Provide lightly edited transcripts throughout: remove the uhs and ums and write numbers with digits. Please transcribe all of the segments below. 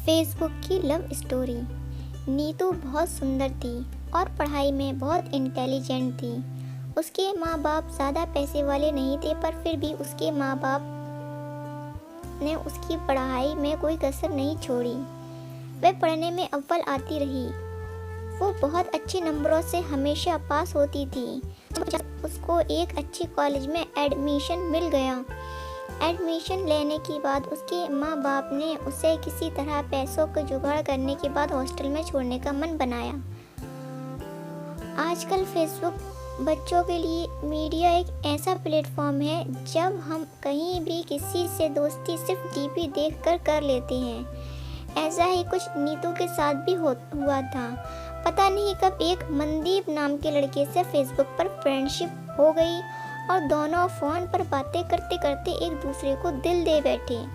Facebook की love story. Neetu बहुत सुंदर थी और पढ़ाई में बहुत इंटेलिजेंट थी। उसके माँ बाप ज़्यादा पैसे वाले नहीं थे, पर फिर भी उसके माँ बाप ने उसकी पढ़ाई में कोई कसर नहीं छोड़ी। वह पढ़ने में अव्वल आती रही। वो बहुत अच्छे नंबरों से हमेशा पास होती थी। उसको एक अच्छे कॉलेज में एडमिशन मिल गया। एडमिशन लेने के बाद उसके माँ बाप ने उसे किसी तरह पैसों का जुगाड़ करने के बाद हॉस्टल में छोड़ने का मन बनाया। आजकल फेसबुक बच्चों के लिए मीडिया एक ऐसा प्लेटफॉर्म है जब हम कहीं भी किसी से दोस्ती सिर्फ डीपी देखकर कर लेते हैं। ऐसा ही कुछ नीतू के साथ भी हुआ था। पता नहीं कब एक मनदीप नाम के लड़के से फेसबुक पर फ्रेंडशिप हो गई और दोनों फ़ोन पर बातें करते करते एक दूसरे को दिल दे बैठे।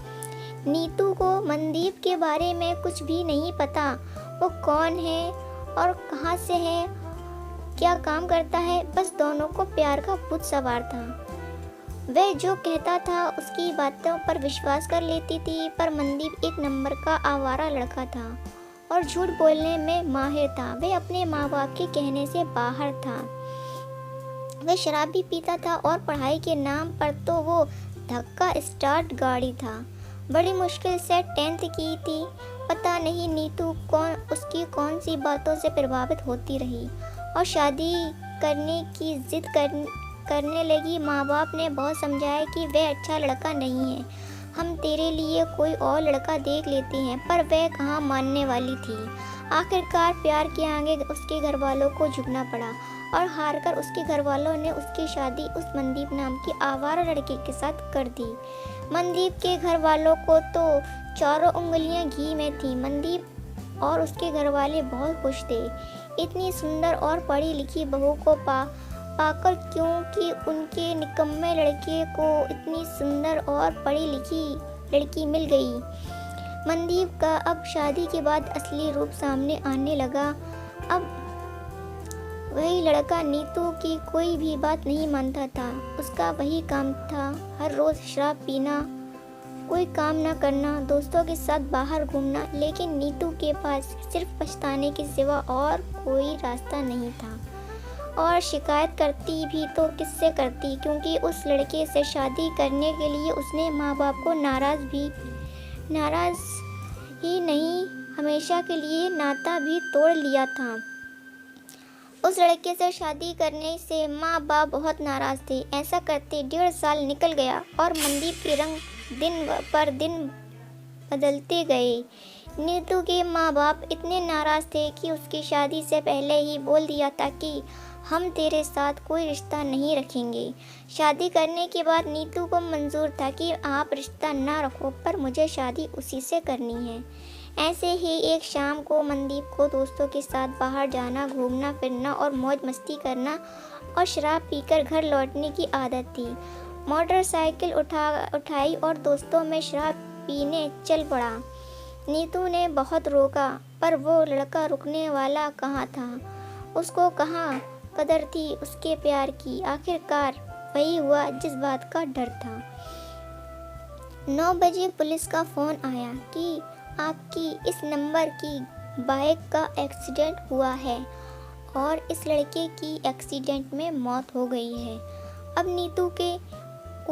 नीतू को मनदीप के बारे में कुछ भी नहीं पता। वो कौन है और कहाँ से है, क्या काम करता है, बस दोनों को प्यार का भूत सवार था। वह जो कहता था उसकी बातों पर विश्वास कर लेती थी, पर मनदीप एक नंबर का आवारा लड़का था और झूठ बोलने में माहिर था। वह अपने माँ बाप के कहने से बाहर था। वह शराब भी पीता था और पढ़ाई के नाम पर तो वो धक्का स्टार्ट गाड़ी था। बड़ी मुश्किल से 10th की थी। पता नहीं नीतू उसकी कौन सी बातों से प्रभावित होती रही और शादी करने की जिद करने लगी। माँ बाप ने बहुत समझाया कि वह अच्छा लड़का नहीं है, हम तेरे लिए कोई और लड़का देख लेते हैं, पर वह कहाँ मानने वाली थी। आखिरकार प्यार के आगे उसके घर वालों को झुकना पड़ा और हारकर उसके घर वालों ने उसकी शादी उस मनदीप नाम के आवारा लड़के के साथ कर दी। मनदीप के घर वालों को तो चारों उंगलियां घी में थी। मनदीप और उसके घर वाले बहुत खुश थे इतनी सुंदर और पढ़ी लिखी बहू को पाकर, क्योंकि उनके निकम्मे लड़के को इतनी सुंदर और पढ़ी लिखी लड़की मिल गई। मनदीप का अब शादी के बाद असली रूप सामने आने लगा। अब वही लड़का नीतू की कोई भी बात नहीं मानता था। उसका वही काम था, हर रोज़ शराब पीना, कोई काम ना करना, दोस्तों के साथ बाहर घूमना। लेकिन नीतू के पास सिर्फ पछताने के सिवा और कोई रास्ता नहीं था। और शिकायत करती भी तो किससे करती, क्योंकि उस लड़के से शादी करने के लिए उसने माँ बाप को नाराज़ ही नहीं, हमेशा के लिए नाता भी तोड़ लिया था। उस लड़के से शादी करने से माँ बाप बहुत नाराज़ थे। ऐसा करते 1.5 साल निकल गया और मनदीप के रंग दिन पर दिन बदलते गए। नीतू के माँ बाप इतने नाराज़ थे कि उसकी शादी से पहले ही बोल दिया था कि हम तेरे साथ कोई रिश्ता नहीं रखेंगे। शादी करने के बाद नीतू को मंजूर था कि आप रिश्ता ना रखो, पर मुझे शादी उसी से करनी है। ऐसे ही एक शाम को मनदीप को दोस्तों के साथ बाहर जाना, घूमना फिरना और मौज मस्ती करना और शराब पीकर घर लौटने की आदत थी। मोटरसाइकिल उठाई और दोस्तों में शराब पीने चल पड़ा। नीतू ने बहुत रोका, पर वो लड़का रुकने वाला कहाँ था। उसको कहाँ कदर थी उसके प्यार की। आखिरकार वही हुआ जिस बात का डर था। 9 बजे पुलिस का फ़ोन आया कि आपकी इस नंबर की बाइक का एक्सीडेंट हुआ है और इस लड़के की एक्सीडेंट में मौत हो गई है। अब नीतू के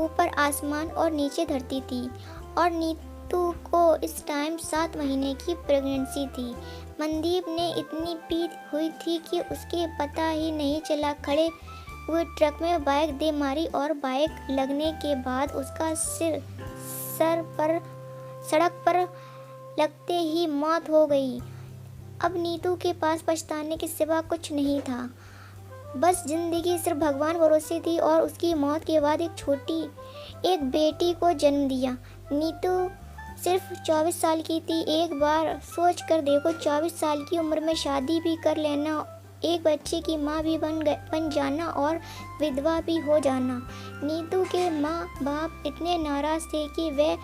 ऊपर आसमान और नीचे धरती थी और नीतू को इस टाइम 7 महीने की प्रेगनेंसी थी। मनदीप ने इतनी पी हुई थी कि उसके पता ही नहीं चला। खड़े हुए ट्रक में बाइक दे मारी और बाइक लगने के बाद उसका सड़क पर लगते ही मौत हो गई। अब नीतू के पास पछताने के सिवा कुछ नहीं था। बस जिंदगी सिर्फ भगवान भरोसे थी और उसकी मौत के बाद एक बेटी को जन्म दिया। नीतू सिर्फ 24 साल की थी। एक बार सोच कर देखो, 24 साल की उम्र में शादी भी कर लेना, एक बच्चे की माँ भी बन जाना और विधवा भी हो जाना। नीतू के माँ बाप इतने नाराज़ थे कि वे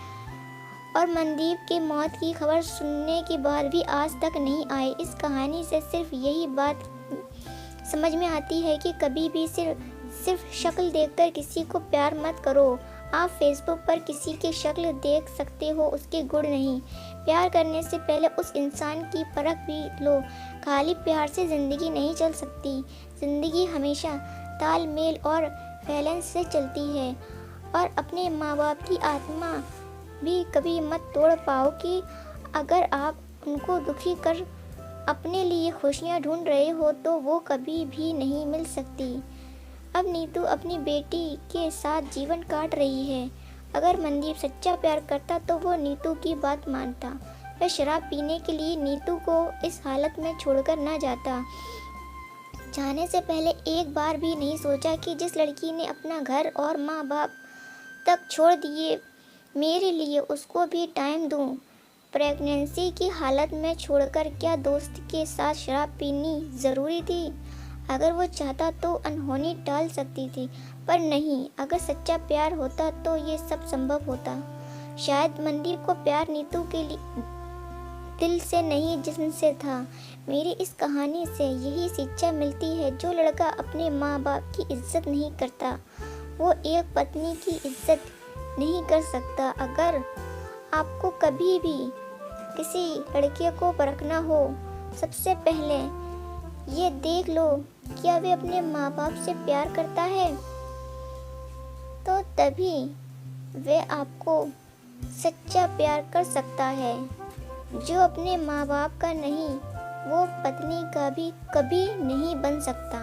और मनदीप की मौत की खबर सुनने के बाद भी आज तक नहीं आए। इस कहानी से सिर्फ यही बात समझ में आती है कि कभी भी सिर्फ शक्ल देखकर किसी को प्यार मत करो। आप फेसबुक पर किसी की शक्ल देख सकते हो, उसके गुण नहीं। प्यार करने से पहले उस इंसान की परख भी लो। खाली प्यार से ज़िंदगी नहीं चल सकती। ज़िंदगी हमेशा तालमेल और बैलेंस से चलती है। और अपने माँ बाप की आत्मा भी कभी मत तोड़ पाओगे। अगर आप उनको दुखी कर अपने लिए खुशियाँ ढूंढ रहे हो तो वो कभी भी नहीं मिल सकती। अब नीतू अपनी बेटी के साथ जीवन काट रही है। अगर मनदीप सच्चा प्यार करता तो वो नीतू की बात मानता। वह शराब पीने के लिए नीतू को इस हालत में छोड़कर न जाता। जाने से पहले एक बार भी नहीं सोचा कि जिस लड़की ने अपना घर और माँ बाप तक छोड़ दिए मेरे लिए, उसको भी टाइम दूं। प्रेगनेंसी की हालत में छोड़कर क्या दोस्त के साथ शराब पीनी ज़रूरी थी? अगर वो चाहता तो अनहोनी टाल सकती थी, पर नहीं। अगर सच्चा प्यार होता तो ये सब संभव होता। शायद मनदीप को प्यार नीतू के लिए दिल से नहीं जिस्म से था। मेरी इस कहानी से यही शिक्षा मिलती है, जो लड़का अपने माँ बाप की इज्जत नहीं करता वो एक पत्नी की इज्जत नहीं कर सकता। अगर आपको कभी भी किसी लड़के को परखना हो, सबसे पहले ये देख लो क्या वे अपने माँ बाप से प्यार करता है, तो तभी वे आपको सच्चा प्यार कर सकता है। जो अपने माँ बाप का नहीं, वो पत्नी का भी कभी नहीं बन सकता।